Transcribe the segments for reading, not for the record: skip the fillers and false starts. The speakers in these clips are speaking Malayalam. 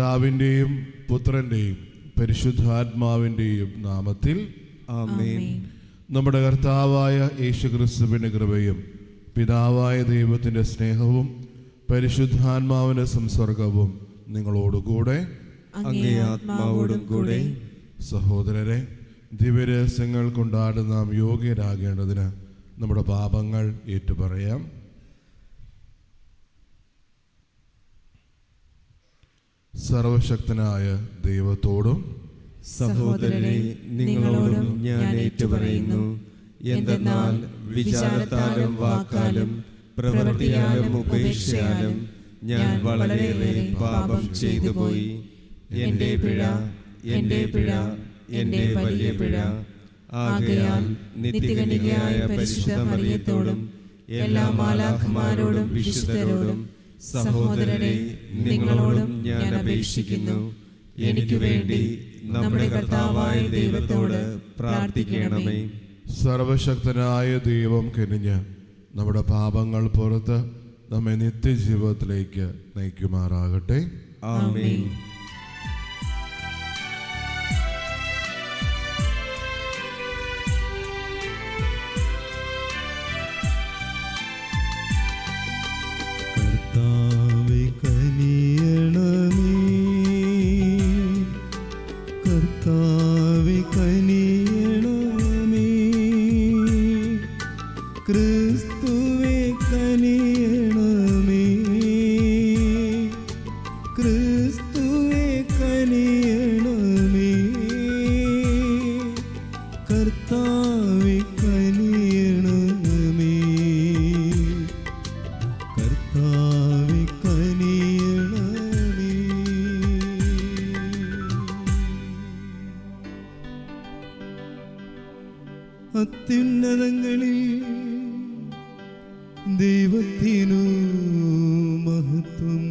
പിതാവിൻ്റെയും പുത്രൻ്റെയും പരിശുദ്ധാത്മാവിൻ്റെയും നാമത്തിൽ ആമേൻ. നമ്മുടെ കർത്താവായ യേശുക്രിസ്തുവിൻ്റെ കൃപയും പിതാവായ ദൈവത്തിൻ്റെ സ്നേഹവും പരിശുദ്ധാത്മാവിൻ്റെ സംസർഗവും നിങ്ങളോടുകൂടെ അങ്ങേ ആത്മാവോടും കൂടെ. സഹോദരരെ, ദിവ്യരഹസ്യങ്ങൾ കൊണ്ടാണ് നാം യോഗ്യരാകേണ്ടതിന് നമ്മുടെ പാപങ്ങൾ ഏറ്റുപറയാം. സർവശക്തനായ ദൈവത്തോടും സഹോദരരെ, നിങ്ങളോടും ഞാൻ ഏറ്റുപറയുന്നു. എന്തെന്നാൽ വിചാരത്താലും വാക്കാലും പ്രവൃത്തിയാലും ഉപേക്ഷയാലും ഞാൻ വളരെയേറെ പാപം ചെയ്തു പോയി. എൻ്റെ പിഴ, എൻ്റെ പിഴ, എൻ്റെ വലിയ പിഴ. ആകയാൽ നിത്യകന്യകയായ പരിശുദ്ധ മറിയത്തോടും എല്ലാ മാലാഖമാരോടും വിശുദ്ധരോടും സഹോദരരെ, നിങ്ങളോടും ഞാൻ അപേക്ഷിക്കുന്നു. എനിക്ക് വേണ്ടി നമ്മുടെ കർത്താവായ ദൈവത്തോട് പ്രാർത്ഥിക്കണമേ. സർവശക്തനായ ദൈവം കനിഞ്ഞ് നമ്മുടെ പാപങ്ങൾ പുറത്ത് നമ്മെ നിത്യജീവിതത്തിലേക്ക് നയിക്കുമാറാകട്ടെ. ആമേൻ. കർത്താവേ കനിയണമേ, കർത്താവേ കനിയണമേ, ക്രിസ്തുവേ കനിയണമേ, ക്രിസ്തുവേ കനിയണമേ, കർത്താവേ കനിയണമേ, കർത്താവേ കനിയണമേ. അത്യുന്നതങ്ങളിൽ ദൈവത്തിനു മഹത്വം,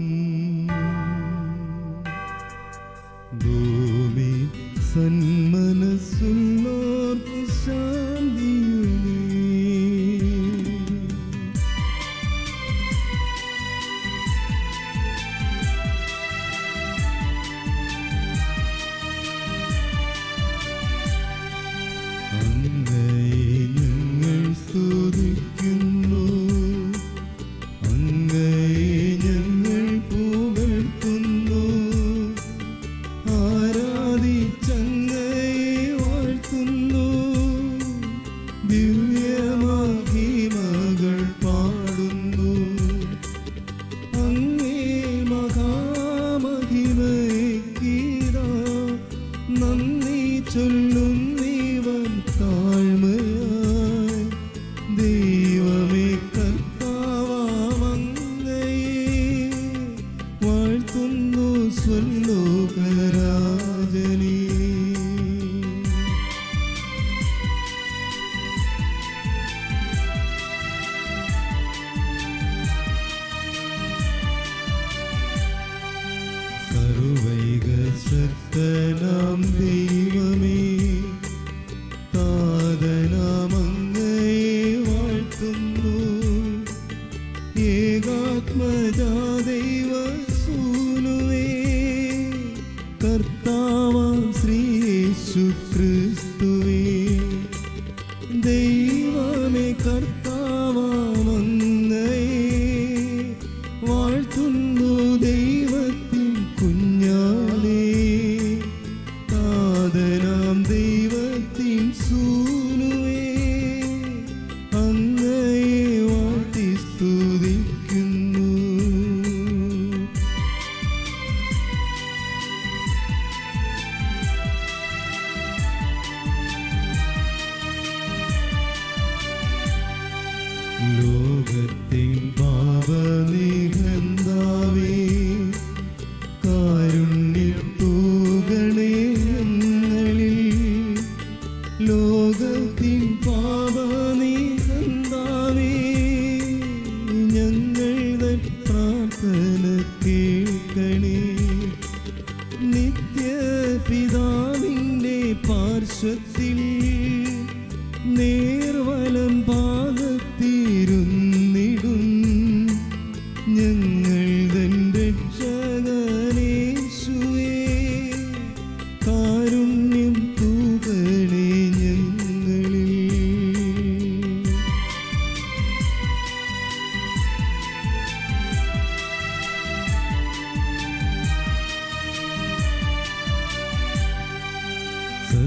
ഭൂമി സന്മനസ്സുള്ളോർക്കു ശാന്തിയുമേ. അങ്ങയെ ഞങ്ങൾ സ്തുതിക്കുന്നു, അങ്ങയെ ഞങ്ങൾ പുകഴ്ത്തുന്നു, ആരാധിച്ചങ്ങയെ വാഴ്ത്തുന്നു, ദിവ്യമഹിമകൾ പാടുന്നു. അങ്ങേ മഹാമഹിമയ്ക്കിതാ നന്ദി ചൊല്ലുന്നിവൻ താഴ്മയായി. ദൈവമേ കർത്താവങ്ങയെ വാഴ്ത്തുന്നു സ്വലോകരാജനേ. സർവൈകശക്തനാം ദൈവമേ, താതനാമങ്ങയെ വാഴ്ത്തുന്നു, ഏകാത്മജാ ദൈവസൂനുവേ, കർത്താവാം ശ്രീ യേശു ക്രിസ്തുവേ. ദൈവമേ കർത്താവാമങ്ങയെ വാഴ്ത്തുന്നു, ദൈവത്തിൻ കുഞ്ഞാലേ, താതനാം ദൈവത്തിൻ സൂനുവേ, അങ്ങയെ വാഴ്ത്തി സ്തുതിക്കുന്നു. ലോകത്തിൻ പാപനിഹന്താവേ, കാരുണ്യം തൂകണേ ഞങ്ങളിൽ. ലോകത്തിൻ പാപനിഹന്താവേ, ഞങ്ങളുടെ പ്രാർത്ഥന കേൾക്കണേ. നിത്യപിതാവിൻ്റെ പാർശ്വത്തിൽ നേർവലം ഭാഗത്തിരുന്നിടും ഞങ്ങൾ തൻ രക്ഷകനേശുവേ.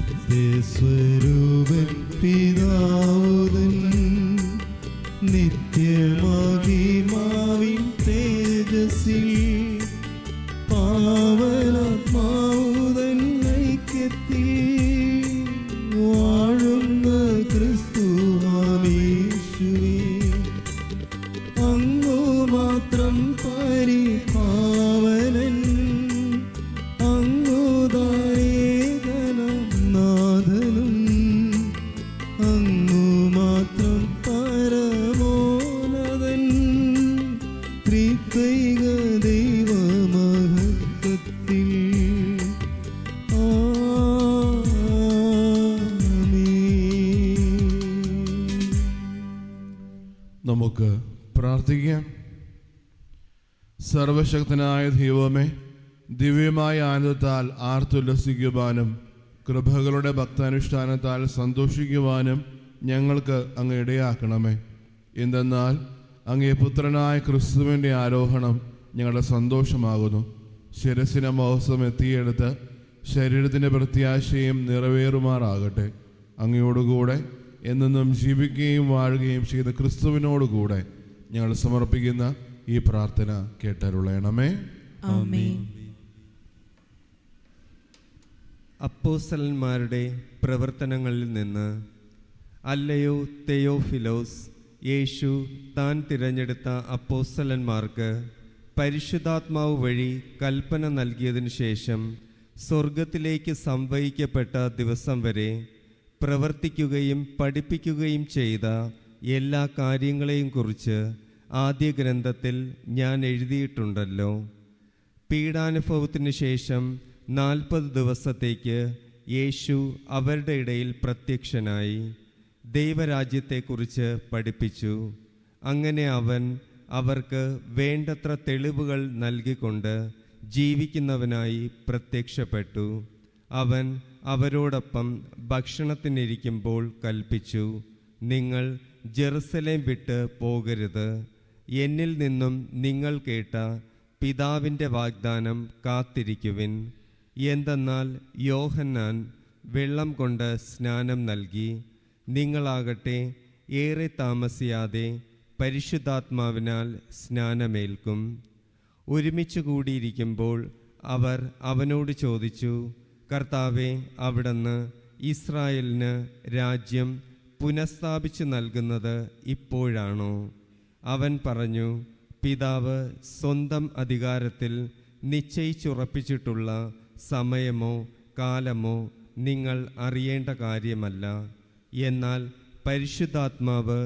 സത്യസ്വരൂപൻ പിതാവുതൻ നിത്യമഹിമാവിൻ തേജസ്സിൽ പാവനാത്മാവുതൻ ഐക്യത്തിൽ വാഴുന്ന ക്രിസ്തുവാമീശുവേ, അങ്ങു മാത്രം പരിപാവനൻ, അങ്ങുദായേകനും നാഥനും, അങ്ങു മാത്രം പരമോന്നതൻ, ത്രിത്വൈക ദൈവമഹത്വത്തിൽ. നമുക്ക് പ്രാർത്ഥിക്കാം. സർവശക്തനായ ദൈവമേ, ദിവ്യമായ ആനന്ദത്താൽ ആർത്തുല്ലസിക്കുവാനും കൃപകളുടെ ഭക്താനുഷ്ഠാനത്താൽ സന്തോഷിക്കുവാനും ഞങ്ങൾക്ക് അങ്ങ് ഇടയാക്കണമേ. എന്തെന്നാൽ അങ്ങേ പുത്രനായ ക്രിസ്തുവിൻ്റെ ആരോഹണം ഞങ്ങളുടെ സന്തോഷമാകുന്നു. ശിരസിനെ മഹോത്സവം എത്തിയെടുത്ത് ശരീരത്തിൻ്റെ പ്രത്യാശയും നിറവേറുമാറാകട്ടെ. അങ്ങയോടുകൂടെ എന്നെന്നും ജീവിക്കുകയും വാഴുകയും ചെയ്ത ക്രിസ്തുവിനോടുകൂടെ ഞങ്ങൾ സമർപ്പിക്കുന്ന ഈ പ്രാർത്ഥന കേട്ടരുളയണമേ. ആമേൻ. അപ്പോസ്തലന്മാരുടെ പ്രവർത്തനങ്ങളിൽ നിന്ന്. അല്ലയോ തെയോഫിലോസ്, യേശു താൻ തിരഞ്ഞെടുത്ത അപ്പോസ്തലന്മാർക്ക് പരിശുദ്ധാത്മാവ് വഴി കൽപ്പന നൽകിയതിനു ശേഷം സ്വർഗത്തിലേക്ക് സംവഹിക്കപ്പെട്ട ദിവസം വരെ പ്രവർത്തിക്കുകയും പഠിപ്പിക്കുകയും ചെയ്ത എല്ലാ കാര്യങ്ങളെയും കുറിച്ച് ആദ്യ ഗ്രന്ഥത്തിൽ ഞാൻ എഴുതിയിട്ടുണ്ടല്ലോ. പീഡാനുഭവത്തിന് ശേഷം 40 ദിവസത്തേക്ക് യേശു അവരുടെ ഇടയിൽ പ്രത്യക്ഷനായി ദൈവരാജ്യത്തെക്കുറിച്ച് പഠിപ്പിച്ചു. അങ്ങനെ അവൻ അവർക്ക് വേണ്ടത്ര തെളിവുകൾ നൽകിക്കൊണ്ട് ജീവിക്കുന്നവനായി പ്രത്യക്ഷപ്പെട്ടു. അവൻ അവരോടൊപ്പം ഭക്ഷണത്തിനിരിക്കുമ്പോൾ കൽപ്പിച്ചു, നിങ്ങൾ ജെറുസലേം വിട്ട് പോകരുത്. എന്നിൽ നിന്നും നിങ്ങൾ കേട്ട പിതാവിൻ്റെ വാഗ്ദാനം കാത്തിരിക്കുവിൻ. എന്തെന്നാൽ യോഹന്നാൻ വെള്ളം കൊണ്ട് സ്നാനം നൽകി, നിങ്ങളാകട്ടെ ഏറെ താമസിയാതെ പരിശുദ്ധാത്മാവിനാൽ സ്നാനമേൽക്കും. ഒരുമിച്ച് കൂടിയിരിക്കുമ്പോൾ അവർ അവനോട് ചോദിച്ചു, കർത്താവേ, അവിടുന്ന് ഇസ്രായേലിന് രാജ്യം പുനഃസ്ഥാപിച്ചു നൽകുന്നത് ഇപ്പോഴാണോ? അവൻ പറഞ്ഞു, പിതാവ് സ്വന്തം അധികാരത്തിൽ നിശ്ചയിച്ചുറപ്പിച്ചിട്ടുള്ള സമയമോ കാലമോ നിങ്ങൾ അറിയേണ്ട കാര്യമല്ല. എന്നാൽ പരിശുദ്ധാത്മാവ്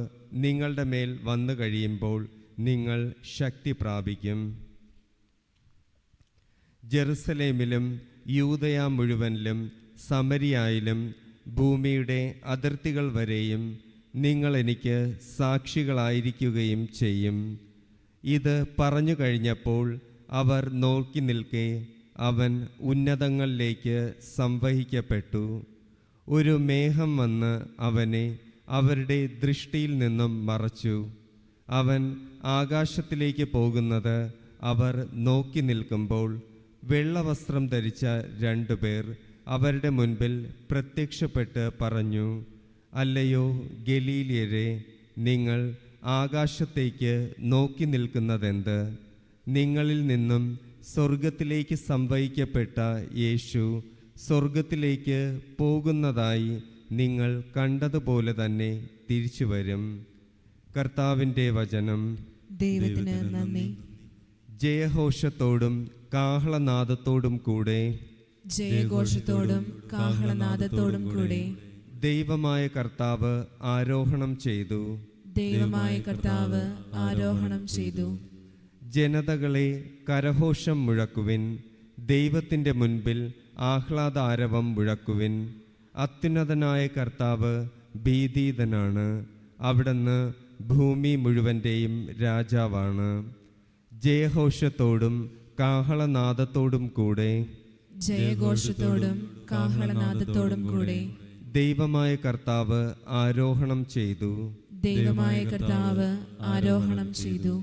നിങ്ങളുടെ മേൽ വന്നു കഴിയുമ്പോൾ നിങ്ങൾ ശക്തി പ്രാപിക്കും. ജെറുസലേമിലും യൂദയ മുഴുവനിലും സമരിയായിലും ഭൂമിയുടെ അതിർത്തികൾ വരെയും നിങ്ങൾ എനിക്ക് സാക്ഷികളായിരിക്കുകയും ചെയ്യും. ഇത് പറഞ്ഞു കഴിഞ്ഞപ്പോൾ അവർ നോക്കി നിൽക്കെ അവൻ ഉന്നതങ്ങളിലേക്ക് സംവഹിക്കപ്പെട്ടു. ഒരു മേഘം വന്ന് അവനെ അവരുടെ ദൃഷ്ടിയിൽ നിന്നും മറച്ചു. അവൻ ആകാശത്തിലേക്ക് പോകുന്നത് അവർ നോക്കി നിൽക്കുമ്പോൾ വെള്ളവസ്ത്രം ധരിച്ച 2 പേർ അവരുടെ മുൻപിൽ പ്രത്യക്ഷപ്പെട്ട് പറഞ്ഞു, അല്ലയോ ഗലീലിയരെ, നിങ്ങൾ ആകാശത്തേക്ക് നോക്കി നിൽക്കുന്നതെന്ത്? നിങ്ങളിൽ നിന്നും സ്വർഗത്തിലേക്ക് സംവഹിക്കപ്പെട്ട യേശു സ്വർഗത്തിലേക്ക് പോകുന്നതായി നിങ്ങൾ കണ്ടതുപോലെ തന്നെ തിരിച്ചു വരും. കർത്താവിൻ്റെ വചനം. ദൈവത്തിന് നന്ദി. ജയഘോഷത്തോടും കാഹളനാദത്തോടും കൂടെ, ജയഘോഷത്തോടും കാഹളനാദത്തോടും കൂടെ ദൈവമായ കർത്താവ് ആരോഹണം ചെയ്തു. ദൈവമായ കർത്താവ് ആരോഹണം ചെയ്തു. ജനതകളെ കരഘോഷം മുഴക്കുവിൻ, ദൈവത്തിൻ്റെ മുൻപിൽ ആഹ്ലാദാരവം മുഴക്കുവിൻ. അത്യുന്നതനായ കർത്താവ് ഭീതിതനാണ്, അവിടുന്ന് ഭൂമി മുഴുവൻ്റെയും രാജാവാണ്. ജയഘോഷത്തോടും കാഹളനാദത്തോടും കൂടെ, ജയഘോഷത്തോടും കാഹളനാദത്തോടും കൂടെ ദൈവമായ കർത്താവ് ആരോഹണം ചെയ്തു. ദൈവമായ കർത്താവ് ആരോഹണം ചെയ്തു.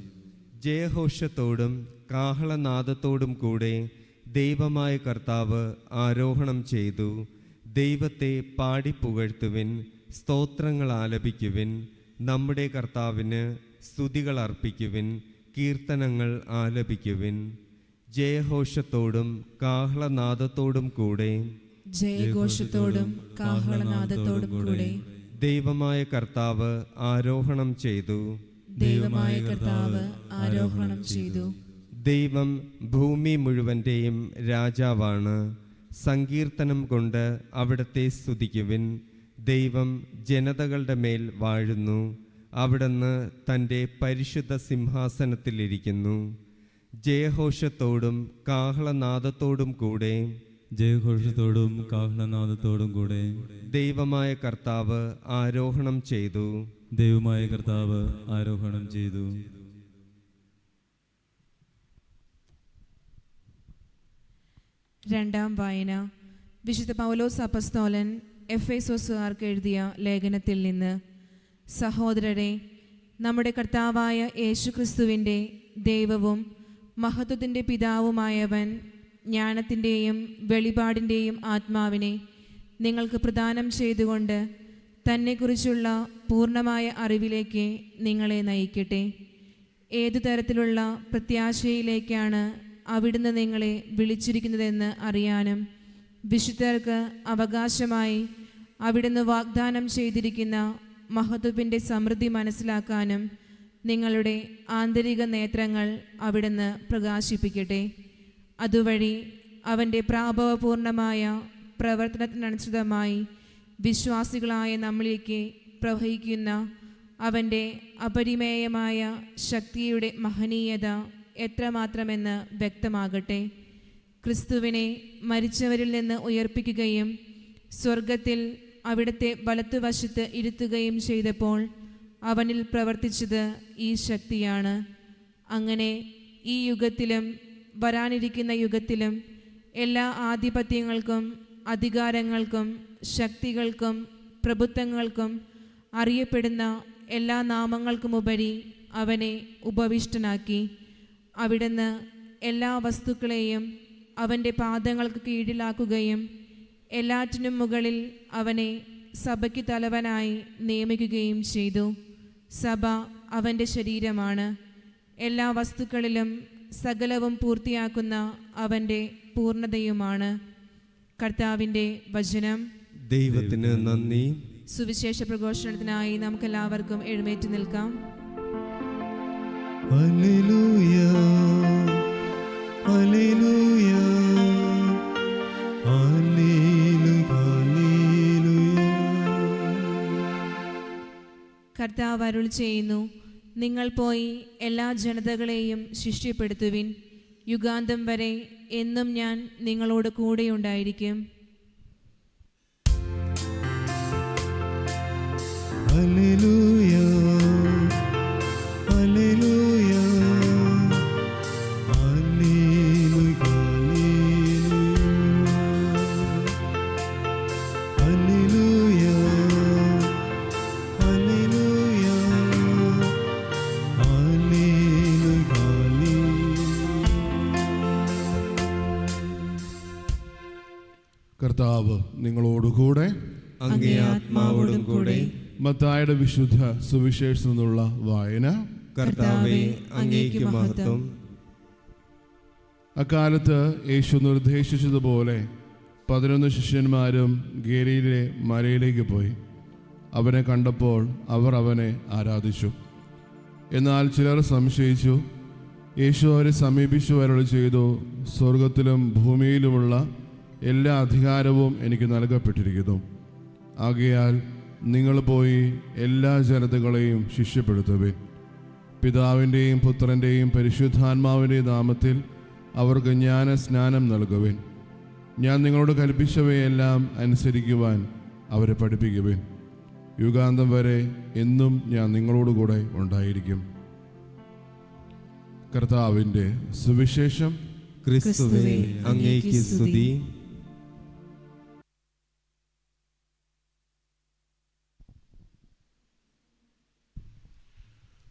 ജയഘോഷത്തോടും കാഹളനാദത്തോടും കൂടെ ദൈവമായ കർത്താവ് ആരോഹണം ചെയ്തു. ദൈവത്തെ പാടിപ്പുകഴ്ത്തുവിൻ, സ്തോത്രങ്ങൾ ആലപിക്കുവിൻ. നമ്മുടെ കർത്താവിന് സ്തുതികൾ അർപ്പിക്കുവിൻ, കീർത്തനങ്ങൾ ആലപിക്കുവിൻ. ജയഘോഷത്തോടും കാഹളനാദത്തോടും കൂടെ ജയഘോഷത്തോടും കാഹളനാദത്തോടും കൂടെ ദൈവമായ കർത്താവ് ആരോഹണം ചെയ്തു. ദൈവമായ കർത്താവ് ആരോഹണം ചെയ്തു. ദൈവം ഭൂമി മുഴുവൻ്റെയും രാജാവാണ്. സങ്കീർത്തനം കൊണ്ട് അവിടുത്തെ സ്തുതിക്കുവിൻ. ദൈവം ജനതകളുടെ മേൽ വാഴുന്നു. അവിടുന്ന് തൻ്റെ പരിശുദ്ധ സിംഹാസനത്തിലിരിക്കുന്നു. ജയഘോഷത്തോടും കാഹളനാദത്തോടും കൂടെ ജയഘോഷത്തോടും കാഹളനാദത്തോടും കൂടെ ദൈവമായ കർത്താവ് ആരോഹണം ചെയ്തു. ദൈവമായ കർത്താവ് ആരോഹണം ചെയ്തു. രണ്ടാം വായന. വിശുദ്ധ പൗലോസ് അപ്പസ്തോലൻ എഫേസോസുകാർക്ക് എഴുതിയ ലേഖനത്തിൽ നിന്ന്. സഹോദരരെ, നമ്മുടെ കർത്താവായ യേശുക്രിസ്തുവിൻ്റെ ദൈവവും മഹത്വത്തിൻ്റെ പിതാവുമായവൻ ജ്ഞാനത്തിൻ്റെയും വെളിപാടിൻ്റെയും ആത്മാവിനെ നിങ്ങൾക്ക് പ്രദാനം ചെയ്തുകൊണ്ട് തന്നെക്കുറിച്ചുള്ള പൂർണ്ണമായ അറിവിലേക്ക് നിങ്ങളെ നയിക്കട്ടെ. ഏതു തരത്തിലുള്ള പ്രത്യാശയിലേക്കാണ് അവിടുന്ന് നിങ്ങളെ വിളിച്ചിരിക്കുന്നതെന്ന് അറിയാനും വിശുദ്ധർക്ക് അവകാശമായി അവിടുന്ന് വാഗ്ദാനം ചെയ്തിരിക്കുന്ന മഹത്വത്തിൻ്റെ സമൃദ്ധി മനസ്സിലാക്കാനും നിങ്ങളുടെ ആന്തരിക നേത്രങ്ങൾ അവിടുന്ന് പ്രകാശിപ്പിക്കട്ടെ. അതുവഴി അവൻ്റെ പ്രാഭവപൂർണമായ പ്രവർത്തനത്തിനനുസൃതമായി വിശ്വാസികളായ നമ്മളിലേക്ക് പ്രവഹിക്കുന്ന അവൻ്റെ അപരിമേയമായ ശക്തിയുടെ മഹനീയത എത്രമാത്രമെന്ന് വ്യക്തമാകട്ടെ. ക്രിസ്തുവിനെ മരിച്ചവരിൽ നിന്ന് ഉയർപ്പിക്കുകയും സ്വർഗത്തിൽ അവിടുത്തെ വലത്തുവശത്ത് ഇരുത്തുകയും ചെയ്തപ്പോൾ അവനിൽ പ്രവർത്തിച്ചത് ഈ ശക്തിയാണ്. അങ്ങനെ ഈ യുഗത്തിലും വരാനിരിക്കുന്ന യുഗത്തിലും എല്ലാ ആധിപത്യങ്ങൾക്കും അധികാരങ്ങൾക്കും ശക്തികൾക്കും പ്രഭുത്വങ്ങൾക്കും അറിയപ്പെടുന്ന എല്ലാ നാമങ്ങൾക്കുമുപരി അവനെ ഉപവിഷ്ടനാക്കി. അവിടുന്ന് എല്ലാ വസ്തുക്കളെയും അവൻ്റെ പാദങ്ങൾക്ക് കീഴിലാക്കുകയും എല്ലാറ്റിനും മുകളിൽ അവനെ സഭയ്ക്ക് തലവനായി നിയമിക്കുകയും ചെയ്തു. സഭ അവൻ്റെ ശരീരമാണ്. എല്ലാ വസ്തുക്കളിലും സകലവും പൂർത്തിയാക്കുന്ന അവൻ്റെ പൂർണ്ണതയുമാണ്. കർത്താവിൻ്റെ വചനം. ദൈവത്തിന് നന്ദി. സുവിശേഷ പ്രഘോഷണത്തിനായി നമുക്കെല്ലാവർക്കും എഴുന്നേറ്റ് നിൽക്കാം. ഹല്ലേലൂയ, ഹല്ലേലൂയ, ഹല്ലേലൂയ, ഹല്ലേലൂയ. കർത്താവ് അരുൾ ചെയ്യുന്നു, നിങ്ങൾ പോയി എല്ലാ ജനതകളെയും ശിഷ്യപ്പെടുത്തുവിൻ. യുഗാന്തം വരെ എന്നും ഞാൻ നിങ്ങളോട് കൂടെയുണ്ടായിരിക്കും. ഹല്ലേലൂയ, ഹല്ലേലൂയ, ഹല്ലേലൂയ, ഹല്ലേലൂയ, ഹല്ലേലൂയ, ഹല്ലേലൂയ, കർത്താവ് നിങ്ങളോടുകൂടെ. അങ്ങേ ആത്മാവോടും കൂടെ. മത്തായിയുടെ വിശുദ്ധ സുവിശേഷത്തിൽ നിന്നുള്ള വായന. കർത്താവേ, അങ്ങേക്ക് മഹത്വം. അക്കാലത്ത് യേശു നിർദ്ദേശിച്ചതുപോലെ 11 ശിഷ്യന്മാരും ഗലീലയിലെ മലയിലേക്ക് പോയി. അവനെ കണ്ടപ്പോൾ അവർ അവനെ ആരാധിച്ചു. എന്നാൽ ചിലർ സംശയിച്ചു. യേശു അവരെ സമീപിച്ചു അരുളി ചെയ്തു, സ്വർഗത്തിലും ഭൂമിയിലുമുള്ള എല്ലാ അധികാരവും എനിക്ക് നൽകപ്പെട്ടിരിക്കുന്നു. ആകയാൽ നിങ്ങൾ പോയി എല്ലാ ജനതകളെയും ശിഷ്യപ്പെടുത്തുവിൻ. പിതാവിൻ്റെയും പുത്രൻ്റെയും പരിശുദ്ധാത്മാവിൻ്റെയും നാമത്തിൽ അവർക്ക് ജ്ഞാനസ്നാനം നൽകുവിൻ. ഞാൻ നിങ്ങളോട് കൽപ്പിച്ചവയെല്ലാം അനുസരിക്കുവാൻ അവരെ പഠിപ്പിക്കുവിൻ. യുഗാന്തം വരെ എന്നും ഞാൻ നിങ്ങളോടുകൂടെ ഉണ്ടായിരിക്കും. കർത്താവിൻ്റെ സുവിശേഷം. ക്രിസ്തുവേ, അങ്ങേക്ക് സ്തുതി.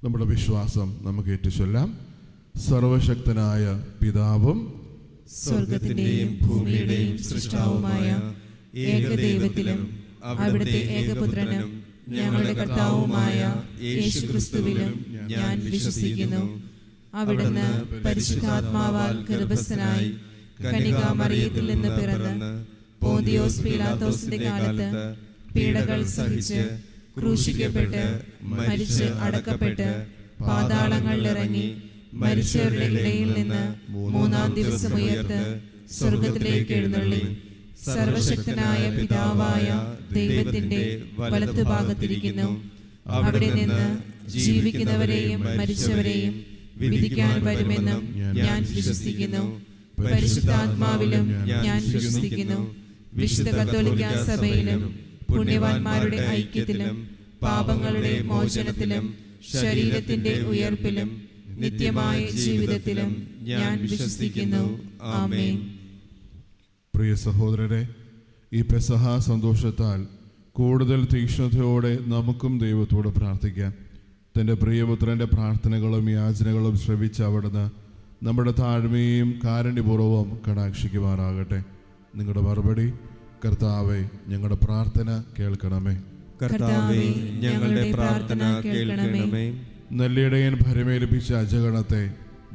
നമ്മുടെ വിശ്വാസം നമുക്ക് ഏറ്റുചൊല്ലാം. സർവശക്തനായ പിതാവും സ്വർഗത്തിന്റെയും ഭൂമിയുടെയും സൃഷ്ടാവുമായ ഏകദൈവത്തിലും അവിടുത്തെ ഏകപുത്രനും ഞങ്ങളുടെ കർത്താവുമായ യേശുക്രിസ്തുവിലും ഞാൻ വിശ്വസിക്കുന്നു. അവിടുന്ന് പരിശുദ്ധാത്മാവാൽ ഗർഭസ്ഥനായി കന്യകാമറിയത്തിൽ നിന്ന് പിറന്ന് പോന്തിയോസ് പീലാത്തോസിന്റെ കാലത്ത് പീഡകൾ സഹിച്ച് ക്രൂശിക്കപ്പെട്ട് മരിച്ച് അടക്കപ്പെട്ട് പാതാളങ്ങളിലിറങ്ങി മരിച്ചവരുടെ ഇടയിൽ നിന്ന് മൂന്നാം ദിവസം ഉയർത്ത് സ്വർഗത്തിലേക്ക് എഴുന്നള്ളി സർവശക്തനായ പിതാവായ ദൈവത്തിന്റെ വലത്തുഭാഗത്തിരിക്കുന്നു. അവിടെ നിന്ന് ജീവിക്കുന്നവരെയും മരിച്ചവരെയും വിധിക്കാൻ വരുമെന്നും ഞാൻ വിശ്വസിക്കുന്നു. പരിശുദ്ധാത്മാവിലും ഞാൻ വിശ്വസിക്കുന്നു. വിശുദ്ധ കത്തോലിക്കാ സഭയിലും പുണ്യവാന്മാരുടെ ഐക്യത്തിലും പാപങ്ങളുടെ മോചനത്തിലും ശരീരത്തിന്റെ ഉയർപ്പിലും നിത്യമായ ജീവിതത്തിലും ഞാൻ വിശ്വസിക്കുന്നു. ആമേൻ. പ്രിയ സഹോദരരെ, ഈ പെസഹ സന്തോഷത്താൽ കൂടുതൽ തീക്ഷ്ണതയോടെ നമുക്കും ദൈവത്തോട് പ്രാർത്ഥിക്കാം. തൻ്റെ പ്രിയപുത്രൻ്റെ പ്രാർത്ഥനകളും യാചനകളും ശ്രവിച്ച അവിടുന്ന് നമ്മുടെ താഴ്മയും കാരുണ്യപൂർവ്വം കടാക്ഷിക്കുമാറാകട്ടെ. നിങ്ങളുടെ മറുപടി: കർത്താവേ, ഞങ്ങളുടെ പ്രാർത്ഥന കേൾക്കണമേ. കർത്താവേ, ഞങ്ങളുടെ പ്രാർത്ഥന കേൾക്കണമേ. നല്ലിടയൻ ഭരമേൽപ്പിച്ച അജഗണത്തെ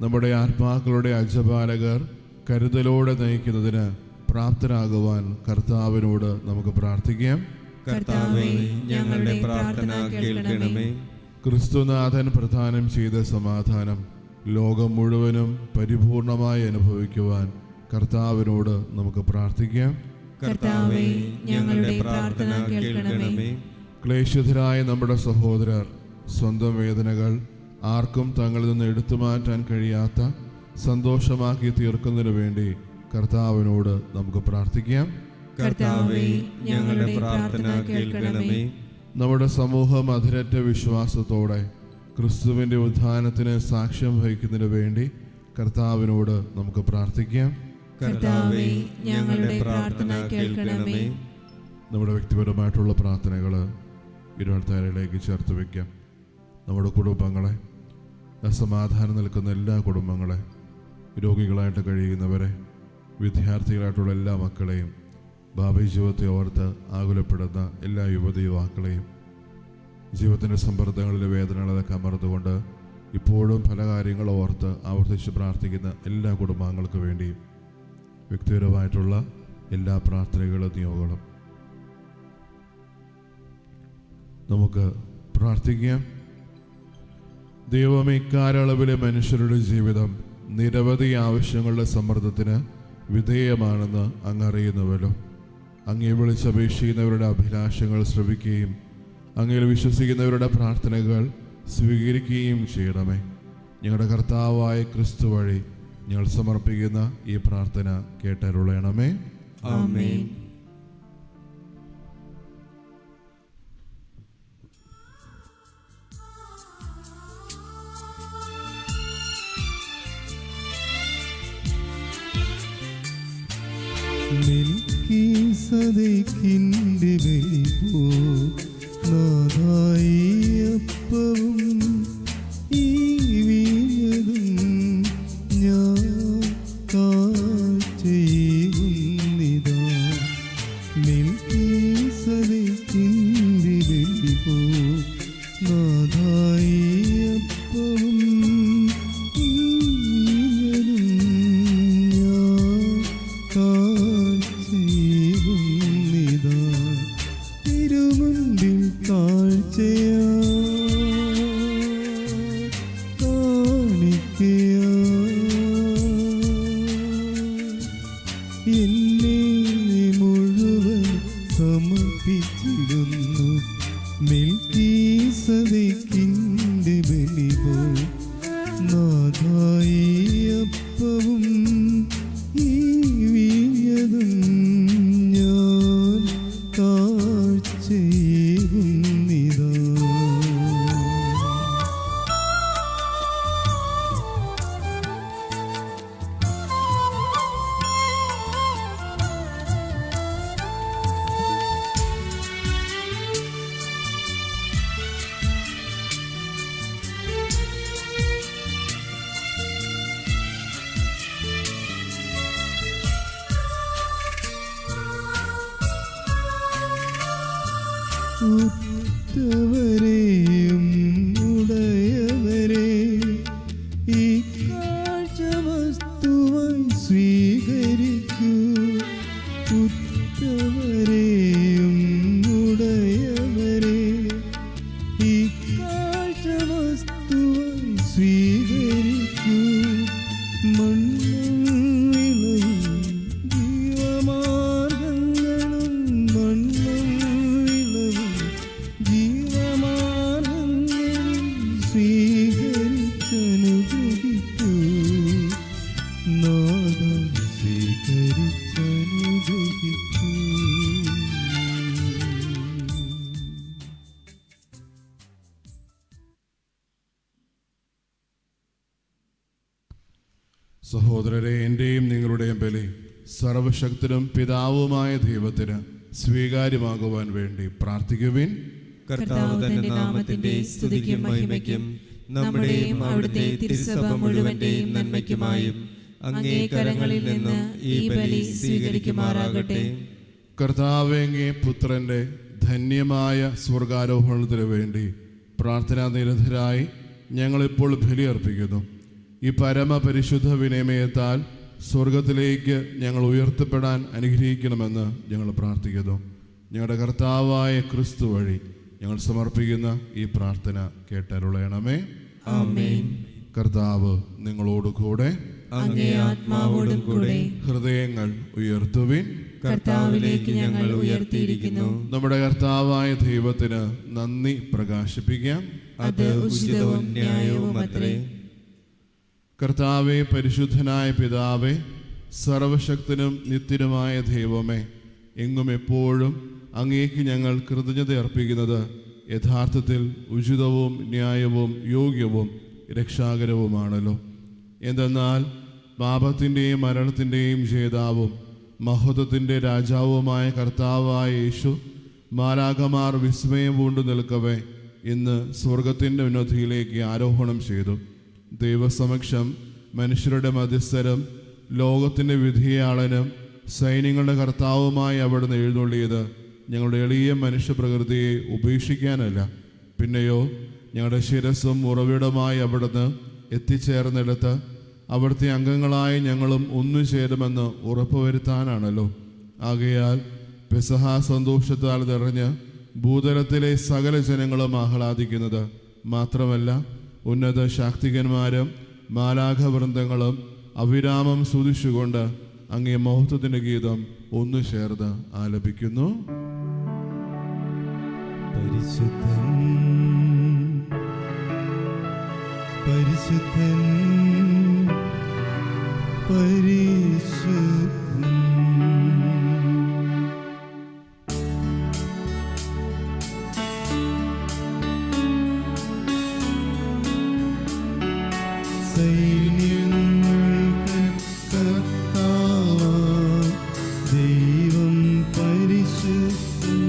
നമ്മുടെ ആത്മാക്കളുടെ അജപാലകർ കരുതലോടെ നയിക്കുന്നതിന് പ്രാപ്തരാകുവാൻ കർത്താവിനോട് നമുക്ക് പ്രാർത്ഥിക്കാം. കർത്താവേ, ഞങ്ങളുടെ പ്രാർത്ഥന കേൾക്കണമേ. ക്രിസ്തുനാഥൻ പ്രദാനം ചെയ്ത സമാധാനം ലോകം മുഴുവനും പരിപൂർണമായി അനുഭവിക്കുവാൻ കർത്താവിനോട് നമുക്ക് പ്രാർത്ഥിക്കാം. കർത്താവേ, ഞങ്ങളുടെ പ്രാർത്ഥന കേൾക്കണമേ. ക്ലേശിതരായ നമ്മുടെ സഹോദരർ സ്വന്തം വേദനകൾ ആർക്കും തങ്ങളിൽ നിന്ന് എടുത്തു മാറ്റാൻ കഴിയാത്ത സന്തോഷമാക്കി തീർക്കുന്നതിനു വേണ്ടി കർത്താവിനോട് നമുക്ക് പ്രാർത്ഥിക്കാം. കർത്താവേ, ഞങ്ങളുടെ പ്രാർത്ഥന കേൾക്കണമേ. നമ്മുടെ സമൂഹം അതിരറ്റ വിശ്വാസത്തോടെ ക്രിസ്തുവിൻ്റെ ഉത്ഥാനത്തിന് സാക്ഷ്യം വഹിക്കുന്നതിന് വേണ്ടി കർത്താവിനോട് നമുക്ക് പ്രാർത്ഥിക്കാം. കർത്താവേ, ഞങ്ങളുടെ പ്രാർത്ഥന കേൾക്കണമേ. നമ്മുടെ വ്യക്തിപരമായിട്ടുള്ള പ്രാർത്ഥനകൾ ഇരുപത്താറിലേക്ക് ചേർത്ത് വയ്ക്കാം. നമ്മുടെ കുടുംബങ്ങളെ, അസമാധാനം നിൽക്കുന്ന എല്ലാ കുടുംബങ്ങളെ, രോഗികളായിട്ട് കഴിയുന്നവരെ, വിദ്യാർത്ഥികളായിട്ടുള്ള എല്ലാ മക്കളെയും, ഭാവി ജീവിതത്തെ ഓർത്ത് ആകുലപ്പെടുന്ന എല്ലാ യുവതി യുവാക്കളെയും, ജീവിതത്തിൻ്റെ സമ്മർദ്ദങ്ങളിലെ വേദനകളൊക്കെ അമർന്നുകൊണ്ട് ഇപ്പോഴും പല കാര്യങ്ങൾ ഓർത്ത് ആവർത്തിച്ച് പ്രാർത്ഥിക്കുന്ന എല്ലാ കുടുംബാംഗങ്ങൾക്ക് വേണ്ടിയും വ്യക്തിപരമായിട്ടുള്ള എല്ലാ പ്രാർത്ഥനകളും നിയോഗങ്ങളും നമുക്ക് പ്രാർത്ഥിക്കാം. ദൈവമേ, ഇക്കാലയളവിലെ മനുഷ്യരുടെ ജീവിതം നിരവധി ആവശ്യങ്ങളുടെ സമ്മർദ്ദത്തിന് വിധേയമാണെന്ന് അങ്ങ് അറിയുന്നുവല്ലോ. അങ്ങേ വിളിച്ചപേക്ഷിക്കുന്നവരുടെ അഭിലാഷങ്ങൾ ശ്രവിക്കുകയും അങ്ങയിൽ വിശ്വസിക്കുന്നവരുടെ പ്രാർത്ഥനകൾ സ്വീകരിക്കുകയും ചെയ്യണമേ. ഞങ്ങളുടെ കർത്താവായ ക്രിസ്തു വഴി ഞങ്ങൾ സമർപ്പിക്കുന്ന ഈ പ്രാർത്ഥന കേട്ടരുളയണമേ. ആമേൻ. മെൽക്കീസദേക്കിന്റെ ബലിപോ നാഥായി അപ്പവും ഈ വീഞ്ഞതും ഞാൻ കാഴ്ചയേകുന്നിതാ. മെൽക്കീസദേക്കിന്റെ ബലിപോ നാഥായി അപ്പവും ഈ വീഞ്ഞതും കാഴ്ചയേകുന്നിതാ. തിരുമുൻപിൽ കാഴ്ചയാ കാണിക്കയാ എന്നെ മുഴുവൻ സമർപ്പിച്ചിടുന്നു. മെൽക്കീസദേക്കിന്റെ ബലിപോൽ നാഥായി അപ്പവും ഈ വീഞ്ഞതും ഉറ്റവരെയും ഉടയവരെ ഈ കാഴ്ച വസ്തുവായി സ്വീകരിക്കൂ. ഉറ്റവരെയും ഉടയവരെ ഈ കാഴ്ച വസ്തുവായി സ്വീകരിക്കൂ. മണ്ണും നിലവും ജീവമാർഗങ്ങളും മണ്ണും നിലവും ജീവമാർഗങ്ങളും സ്വീകരിച്ചനുഗ്രഹിക്കൂ. നാദം സ്വീകരിച്ചനുഗ്രഹിക്കൂ. സഹോദരരെ, എൻ്റെയും നിങ്ങളുടെയും ബലി സർവശക്തനും പിതാവുമായ ദൈവത്തിന് സ്വീകാര്യമാകുവാൻ വേണ്ടി പ്രാർത്ഥിക്കുവിൻ. കർത്താവ് തന്റെ നാമത്തിന്റെ സ്തുതിക്കും മഹിമയ്ക്കും നമ്മുടെയും അവിടുത്തെ തിരുസഭ മുഴുവന്റെയും നന്മയ്ക്കുമായും അങ്ങേ കരങ്ങളിൽ നിന്ന് ഈ ബലി സ്വീകരിക്കുമാറാകട്ടെ. കർത്താവേ, അങ്ങേ പുത്രന്റെ ധന്യമായ സ്വർഗാരോഹണത്തിന് വേണ്ടി പ്രാർത്ഥനാനിരതരായി ഞങ്ങളിപ്പോൾ ബലിയർപ്പിക്കുന്നു. ഈ പരമപരിശുദ്ധ വിനിമയത്താൽ സ്വർഗത്തിലേക്ക് ഞങ്ങൾ ഉയർത്തപ്പെടാൻ അനുഗ്രഹിക്കണമെന്ന് ഞങ്ങൾ പ്രാർത്ഥിക്കുന്നു. ഞങ്ങളുടെ കർത്താവായ ക്രിസ്തു വഴി ഞങ്ങൾ സമർപ്പിക്കുന്ന ഈ പ്രാർത്ഥന കേട്ടരുളയണമേ. ആമേൻ. കർത്താവ് നിങ്ങളോട് കൂടെ, അങ്ങേ ആത്മാവോടും കൂടെ. ഹൃദയങ്ങൾ ഉയർത്തുവിൻ. കർത്താവിലേക്ക് ഞങ്ങൾ ഉയർത്തിയിരിക്കുന്നു. നമ്മുടെ കർത്താവായ ദൈവത്തിന് നന്ദി പ്രകാശിപ്പിക്കാം. അത് ഉചിതവും ന്യായവും അത്രേ. കർത്താവേ, പരിശുദ്ധനായ പിതാവേ, സർവശക്തനും നിത്യനുമായ ദൈവമേ, എങ്ങും എപ്പോഴും അങ്ങേക്ക് ഞങ്ങൾ കൃതജ്ഞത അർപ്പിക്കുന്നത് യഥാർത്ഥത്തിൽ ഉചിതവും ന്യായവും യോഗ്യവും രക്ഷാകരവുമാണല്ലോ. എന്തെന്നാൽ പാപത്തിൻ്റെയും മരണത്തിൻ്റെയും ജേതാവും മഹത്വത്തിൻ്റെ രാജാവുമായ കർത്താവായ യേശു മാലാഖമാർ വിസ്മയം പൂണ്ടു നിൽക്കവേ ഇന്ന് സ്വർഗത്തിൻ്റെ ഉന്നതിയിലേക്ക് ആരോഹണം ചെയ്തു. ദൈവസമക്ഷം മനുഷ്യരുടെ മധ്യസ്ഥരും ലോകത്തിൻ്റെ വിധിയാളനും സൈന്യങ്ങളുടെ കർത്താവുമായി അവിടുന്ന് എഴുന്നള്ളിയത് ഞങ്ങളുടെ എളിയ മനുഷ്യപ്രകൃതിയെ ഉപേക്ഷിക്കാനല്ല, പിന്നെയോ ഞങ്ങളുടെ ശിരസ്സും ഉറവിടമായി അവിടുന്ന് എത്തിച്ചേർന്നെടുത്ത് അവിടുത്തെ അംഗങ്ങളായി ഞങ്ങളും ഒന്നു ചേരുമെന്ന് ഉറപ്പുവരുത്താനാണല്ലോ. ആകയാൽ പെസഹ സന്തോഷത്താൽ നിറഞ്ഞ് ഭൂതലത്തിലെ സകല ജനങ്ങളും ആഹ്ലാദിക്കുന്നത് മാത്രമല്ല, ഉന്നത ശാക്തികന്മാരും മാലാഖവൃന്ദങ്ങളും അവിരാമം സ്തുതിച്ചുകൊണ്ട് അങ്ങേ മഹത്വത്തിൻ്റെ ഗീതം ഒന്നു ചേർന്ന് ആലപിക്കുന്നു. പരിശുദ്ധൻ പരിശുദ്ധൻ പരിശുദ്ധൻ. സൈന്യങ്ങൾക്ക് കർത്താവാം ദൈവം പരിശുദ്ധൻ.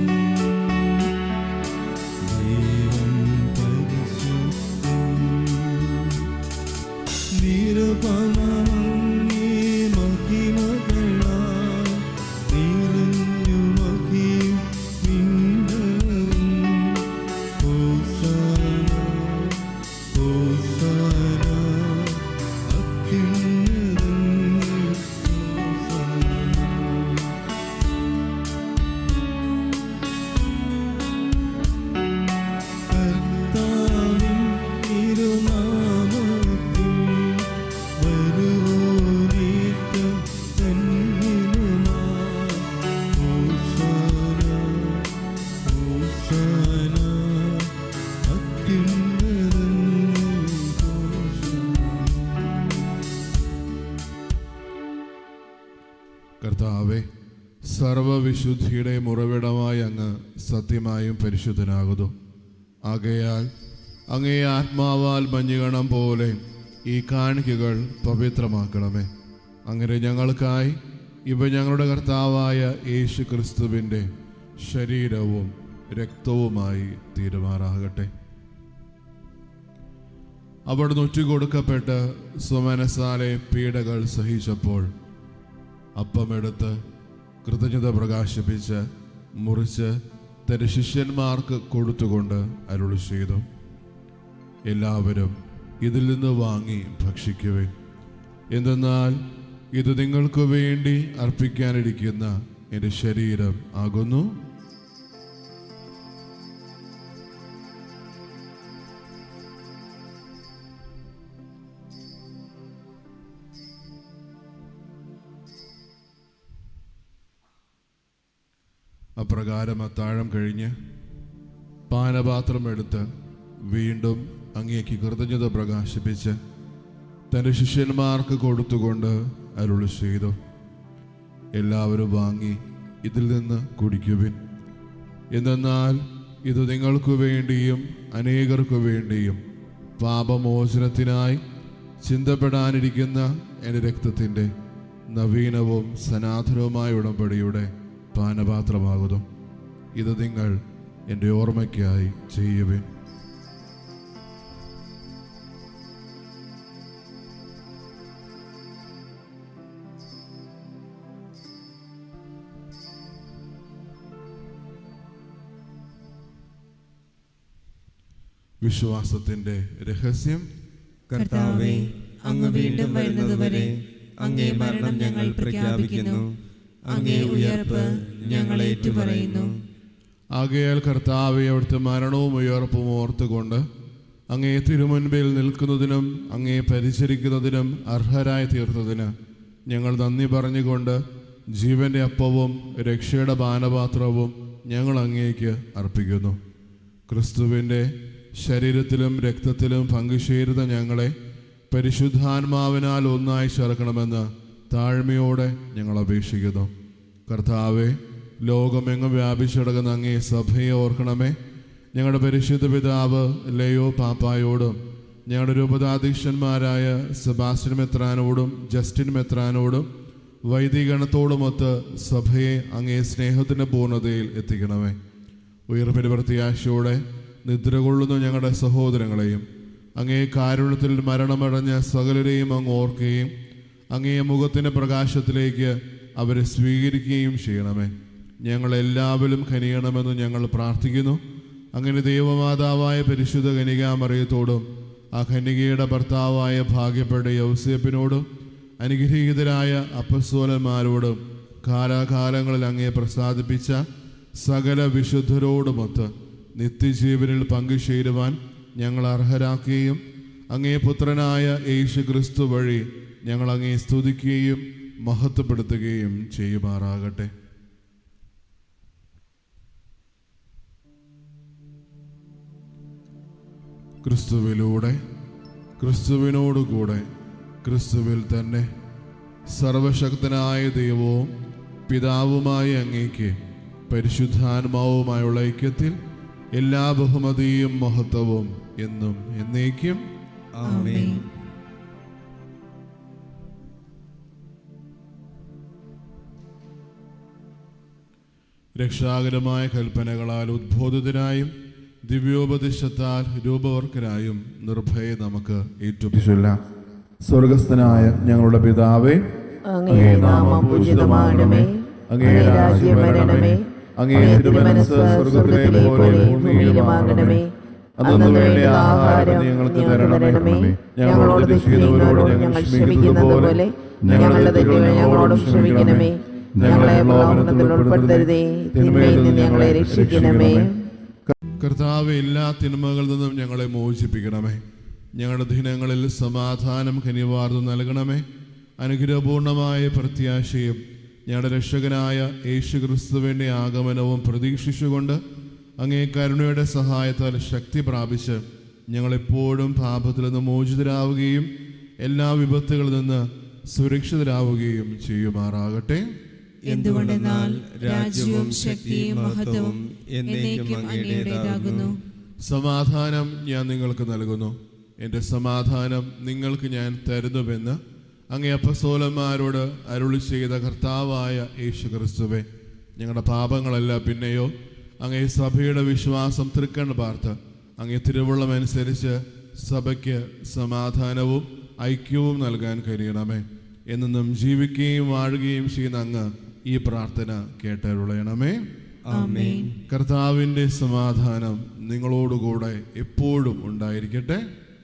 ദൈവം പരിശുദ്ധൻ. നിരുപമങ്ങേ മഹിമകളാൽ നിറഞ്ഞു മഹിയും മിന്നലും. ഹോസാന ഹോസാന അത്യുന്നതങ്ങളിൽ ഹോസാന. കർത്താവിൻ തിരുനാമത്തിൽ വരുവോനേറ്റം ധന്യനുമാം. ഹോസാന ഹോസാന അത്യുന്നതങ്ങളിൽ ഹോസാന. കർത്താവേ, സർവവിശുദ്ധിയുടെ ഉറവിടമായി അങ്ങ് സത്യമായും പരിശുദ്ധനാകുന്നു. ആകയാൽ അങ്ങേ ആത്മാവാൽ മഞ്ഞുകണം പോലെ ഈ കാണിക്കകൾ പവിത്രമാക്കണമേ. അങ്ങനെ ഞങ്ങൾക്കായി ഇവ ഞങ്ങളുടെ കർത്താവായ യേശു ക്രിസ്തുവിൻ്റെ ശരീരവും രക്തവുമായി തീരുമാറാകട്ടെ. അവിടുന്ന് ഒറ്റുകൊടുക്കപ്പെട്ട് സ്വമനസാലെ പീഡകൾ സഹിച്ചപ്പോൾ അപ്പമെടുത്ത് കൃതജ്ഞത പ്രകാശിപ്പിച്ച് മുറിച്ച് തന്റെ ശിഷ്യന്മാർക്ക് കൊടുത്തുകൊണ്ട് അരുളി ചെയ്തു, എല്ലാവരും ഇതിൽ നിന്ന് വാങ്ങി ഭക്ഷിക്കുവിൻ. എന്തെന്നാൽ ഇത് നിങ്ങൾക്ക് വേണ്ടി അർപ്പിക്കാനിരിക്കുന്ന എൻ്റെ ശരീരം ആകുന്നു. അപ്രകാരം അത്താഴം കഴിഞ്ഞ് പാനപാത്രം എടുത്ത് വീണ്ടും അങ്ങേക്ക് കൃതജ്ഞത പ്രകാശിപ്പിച്ച് തൻ്റെ ശിഷ്യന്മാർക്ക് കൊടുത്തുകൊണ്ട് അരുളി ചെയ്തു, എല്ലാവരും വാങ്ങി ഇതിൽ നിന്ന് കുടിക്കുവിൻ. എന്തെന്നാൽ ഇത് നിങ്ങൾക്ക് വേണ്ടിയും അനേകർക്കു വേണ്ടിയും പാപമോചനത്തിനായി ചിന്തപ്പെടാനിരിക്കുന്ന എൻ്റെ രക്തത്തിൻ്റെ നവീനവും സനാതനവുമായ ഉടമ്പടിയുടെ പാനപാത്രമാകുന്നു. ഇത് നിങ്ങൾ എൻ്റെ ഓർമ്മയ്ക്കായി ചെയ്യുവിൻ. വിശ്വാസത്തിന്റെ രഹസ്യം. കർത്താവേ, അങ്ങ് വീണ്ടും വരുന്നതുവരെ അങ്ങേ മരണം ഞങ്ങൾ പ്രഖ്യാപിക്കുന്നു, അങ്ങേ ഉയർപ്പ് ഞങ്ങൾ ഏറ്റുപറയുന്നു. ആകയാൽ കർത്താവേ, അവിടുത്തെ മരണവും ഉയർപ്പും ഓർത്തുകൊണ്ട് അങ്ങേ തിരുമുൻപിൽ നിൽക്കുന്നതിനും അങ്ങേ പരിചരിക്കുന്നതിനും അർഹരായി തീർത്തതിന് ഞങ്ങൾ നന്ദി പറഞ്ഞുകൊണ്ട് ജീവന്റെ അപ്പവും രക്ഷയുടെ പാനപാത്രവും ഞങ്ങൾ അങ്ങേക്ക് അർപ്പിക്കുന്നു. ക്രിസ്തുവിൻ്റെ ശരീരത്തിലും രക്തത്തിലും പങ്കുചേരുന്ന ഞങ്ങളെ പരിശുദ്ധാത്മാവിനാൽ ഒന്നായി ചേർക്കണമെന്ന് താഴ്മയോടെ ഞങ്ങൾ അപേക്ഷിക്കുന്നു. കർത്താവെ, ലോകമെങ്ങും വ്യാപിച്ചടങ്ങുന്ന അങ്ങേ സഭയെ ഓർക്കണമേ. ഞങ്ങളുടെ പരിശുദ്ധ പിതാവ് ലയോ പാപ്പായോടും ഞങ്ങളുടെ രൂപതാധ്യക്ഷന്മാരായ സെബാസ്റ്റ്യൻ മെത്രാനോടും ജസ്റ്റിൻ മെത്രാനോടും വൈദികഗണത്തോടുമൊത്ത് സഭയെ അങ്ങേ സ്നേഹത്തിൻ്റെ പൂർണ്ണതയിൽ എത്തിക്കണമേ. ഉയർപ്പിൻ്റെ പ്രത്യാശയോടെ നിദ്ര കൊള്ളുന്ന ഞങ്ങളുടെ സഹോദരങ്ങളെയും അങ്ങേ കാരുണ്യത്തിൽ മരണമടഞ്ഞ സകലരെയും അങ്ങ് ഓർക്കുകയും അങ്ങേ മുഖത്തിൻ്റെ പ്രകാശത്തിലേക്ക് അവരെ സ്വീകരിക്കുകയും ചെയ്യണമേ. ഞങ്ങളെല്ലാവരും കനിയണമെന്ന് ഞങ്ങൾ പ്രാർത്ഥിക്കുന്നു. അങ്ങനെ ദൈവമാതാവായ പരിശുദ്ധ കന്യകാമറിയത്തോടും ആ കന്യകയുടെ ഭർത്താവായ ഭാഗ്യപ്പെട്ട യൗസേപ്പിനോടും അനുഗ്രഹീതരായ അപ്പസ്തോലന്മാരോടും കാലാകാലങ്ങളിൽ അങ്ങേ പ്രസാദിപ്പിച്ച സകല വിശുദ്ധരോടുമൊത്ത് നിത്യജീവനിൽ പങ്കുചേരുവാൻ ഞങ്ങൾ അർഹരാക്കുകയും അങ്ങേ പുത്രനായ യേശു ക്രിസ്തു വഴി ഞങ്ങൾ അങ്ങേ സ്തുതിക്കുകയും മഹത്വപ്പെടുത്തുകയും ചെയ്യുമാറാകട്ടെ. ക്രിസ്തുവിലൂടെ, ക്രിസ്തുവിനോടുകൂടെ, ക്രിസ്തുവിൽ തന്നെ സർവശക്തനായ ദൈവവും പിതാവുമായ അങ്ങേക്ക് പരിശുദ്ധാത്മാവുമായുള്ള ഐക്യത്തിൽ എല്ലാ ബഹുമതിയും മഹത്വവും എന്നും എന്നേക്കും ആമേൻ. രക്ഷാകരമായ കൽപ്പനകളാൽ ഉദ്ബോധിതരായും ദിവ്യോപദേശത്താൽ രൂപവർക്കരായും നിർഭയെ നമുക്ക് ഏറ്റുചൊല്ലാം. സ്വർഗസ്ഥനായ ഞങ്ങളുടെ പിതാവേ, അങ്ങേ നാമം പൂജിതമാകണമേ, അങ്ങേ രാജ്യം വരണമേ, അങ്ങേ തിരുമനസ്സ് സ്വർഗ്ഗത്തിലെ പോലെ ഭൂമിയിലുമാകണമേ. അന്നു വേണ്ട ആഹാരം ഞങ്ങൾക്ക് തരണമേ. ഞങ്ങളോട് തെറ്റ് ചെയ്യുന്നവരോട് ഞങ്ങൾ ക്ഷമിക്കുന്നത് പോലെ ഞങ്ങളുടെ തെറ്റുകൾ ഞങ്ങളോടും ക്ഷമിക്കണമേ. ഞങ്ങളെ പ്രലോഭനത്തിൽ ഉൾപ്പെടുത്തരുതേ, തിന്മയിൽ നിന്ന് ഞങ്ങളെ രക്ഷിക്കണമേ. കർത്താവേ, എല്ലാ തിന്മകളിൽ നിന്നും ഞങ്ങളെ മോചിപ്പിക്കണമേ. ഞങ്ങളുടെ ദിനങ്ങളിൽ സമാധാനം കനിവാർന്നു നൽകണമേ. അനുഗ്രഹപൂർണമായ പ്രത്യാശയും ഞങ്ങളുടെ രക്ഷകനായ യേശു ക്രിസ്തുവിൻ്റെ ആഗമനവും പ്രതീക്ഷിച്ചുകൊണ്ട് അങ്ങേ കരുണയുടെ സഹായത്താൽ ശക്തി പ്രാപിച്ച് ഞങ്ങളെപ്പോഴും പാപത്തിൽ നിന്ന് മോചിതരാവുകയും എല്ലാ വിപത്തുകളിൽ നിന്ന് സുരക്ഷിതരാവുകയും ചെയ്യുമാറാകട്ടെ. എന്തുകൊണ്ടെന്നാൽ രാജ്യവും ശക്തിയും മഹത്വവും എന്നേക്കും അങ്ങയുടേതാകുന്നു. സമാധാനം ഞാൻ നിങ്ങൾക്ക് നൽകുന്നു, എൻ്റെ സമാധാനം നിങ്ങൾക്ക് ഞാൻ തരുന്നുവെന്ന് അങ്ങേ അപ്പസ്തോലന്മാരോട് അരുളി ചെയ്ത കർത്താവായ യേശു ക്രിസ്തുവേ, ഞങ്ങളുടെ പാപങ്ങളല്ല പിന്നെയോ അങ്ങേ സഭയുടെ വിശ്വാസം തൃക്കണ്ണ് പാർത്ത് അങ്ങേ തിരുവുള്ളമനുസരിച്ച് സഭയ്ക്ക് സമാധാനവും ഐക്യവും നൽകാൻ കഴിയണമേ. എന്നും ജീവിക്കുകയും വാഴുകയും ചെയ്യുന്ന അങ്ങ് ഈ പ്രാർത്ഥന കേട്ടരുളയണമേ. ആമേൻ. കർത്താവിൻ്റെ സമാധാനം നിങ്ങളോടുകൂടെ എപ്പോഴും ഉണ്ടായിരിക്കട്ടെ.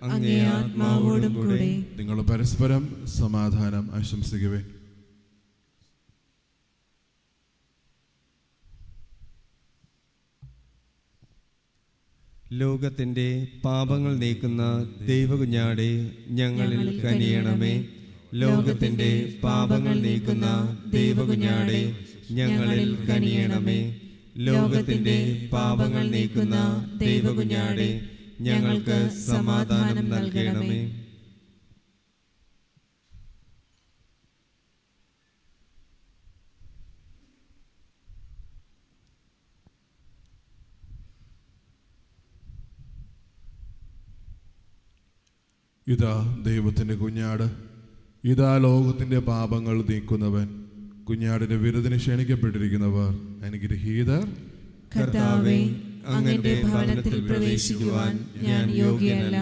അങ്ങേ ആത്മാവോടും കൂടെ. നിങ്ങൾ പരസ്പരം സമാധാനം ആശംസിക്കുവേ. ലോകത്തിന്റെ പാപങ്ങൾ നീക്കുന്ന ദൈവകുഞ്ഞാടേ, ഞങ്ങളിൽ കനിയണമേ. ലോകത്തിന്റെ പാപങ്ങൾ നീക്കുന്ന ദൈവകുഞ്ഞാടേ, ഞങ്ങളിൽ കനിയണമേ. ലോകത്തിന്റെ പാപങ്ങൾ നീക്കുന്ന ദൈവകുഞ്ഞാടേ, ഞങ്ങൾക്ക് സമാധാനം നൽകണമേ. ഇതാ ദൈവത്തിൻ്റെ കുഞ്ഞാട്, ഇതാ ലോകത്തിൻ്റെ പാപങ്ങൾ നീക്കുന്നവൻ. കുഞ്ഞാടിന്റെ വിരുദിന് ക്ഷണിക്കപ്പെട്ടിരിക്കുന്നവർ അനുഗ്രഹീതർ. കർത്താവേ, അങ്ങന്റെ ഭവനത്തിൽ പ്രവേശിക്കുവാൻ ഞാൻ യോഗ്യനല്ല.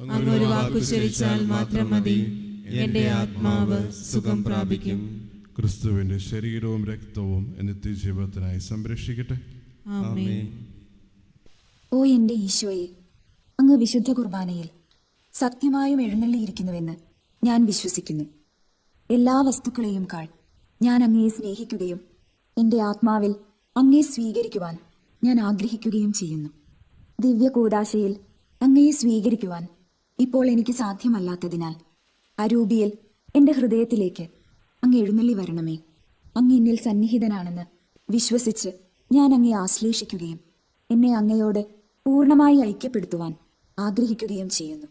അങ്ങ് ഒരു വാക്കുച്ചരിച്ചാൽ മാത്രം മതി, എന്റെ ആത്മാവ് സുഖം പ്രാപിക്കും. ക്രിസ്തുവിന്റെ ശരീരവും രക്തവും നിത്യജീവിതത്തിനായി സംരക്ഷിക്കട്ടെ. ആമേൻ. ഓ എന്റെ ഈശോയെ, അങ്ങ് വിശുദ്ധ കുർബാനയിൽ സത്യമായും എഴുന്നള്ളിയിരിക്കുന്നുവെന്ന് ഞാൻ വിശ്വസിക്കുന്നു. എല്ലാ വസ്തുക്കളെയും കാൾ ഞാൻ അങ്ങയെ സ്നേഹിക്കുകയും എൻ്റെ ആത്മാവിൽ അങ്ങയെ സ്വീകരിക്കുവാൻ ഞാൻ ആഗ്രഹിക്കുകയും ചെയ്യുന്നു. ദിവ്യ കൂദാശയിൽ അങ്ങയെ സ്വീകരിക്കുവാൻ ഇപ്പോൾ എനിക്ക് സാധ്യമല്ലാത്തതിനാൽ അരൂപിയിൽ എൻ്റെ ഹൃദയത്തിലേക്ക് അങ്ങ് എഴുന്നള്ളി വരണമേ. അങ്ങ് എന്നിൽ സന്നിഹിതനാണെന്ന് വിശ്വസിച്ച് ഞാൻ അങ്ങയെ ആശ്ലേഷിക്കുകയും എന്നെ അങ്ങയോട് പൂർണ്ണമായി ഐക്യപ്പെടുത്തുവാൻ ആഗ്രഹിക്കുകയും ചെയ്യുന്നു.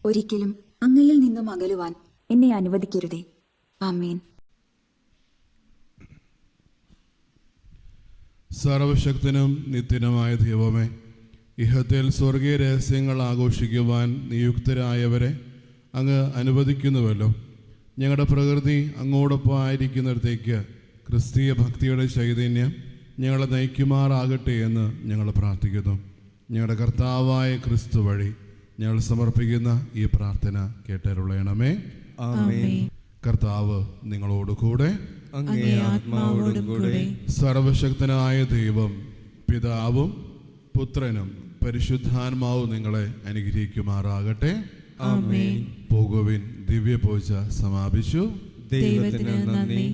ഒരിക്കലും അങ്ങയിൽ നിന്നും അകലുവാൻ എന്നെ അനുവദിക്കരുതേ. ആമേൻ. സർവശക്തനും നിത്യനുമായ ദൈവമേ, ഇഹത്തിൽ സ്വർഗീയ രഹസ്യങ്ങൾ ആഘോഷിക്കുവാൻ നിയുക്തരായവരെ അങ്ങ് അനുവദിക്കുന്നുവല്ലോ. ഞങ്ങളുടെ പ്രകൃതി അങ്ങോടൊപ്പം ആയിരിക്കുന്നിടത്തേക്ക് ക്രിസ്തീയ ഭക്തിയുടെ ചൈതന്യം ഞങ്ങളെ നയിക്കുമാറാകട്ടെ എന്ന് ഞങ്ങൾ പ്രാർത്ഥിക്കുന്നു. ഞങ്ങളുടെ കർത്താവായ ക്രിസ്തു വഴി ഞങ്ങൾ സമർപ്പിക്കുന്ന ഈ പ്രാർത്ഥന കേട്ടരുളയണമേ. ആമേൻ. കർത്താവ് നിങ്ങളോട് കൂടെ. അങ്ങേ ആത്മാവോടും കൂടെ. സർവശക്തനായ ദൈവം പിതാവും പുത്രനും പരിശുദ്ധാത്മാവും നിങ്ങളെ അനുഗ്രഹിക്കുമാറാകട്ടെ. ആമേൻ. പോകുവിൻ, ദിവ്യപൂജ സമാപിച്ചു. ദൈവത്തിന് നന്ദി.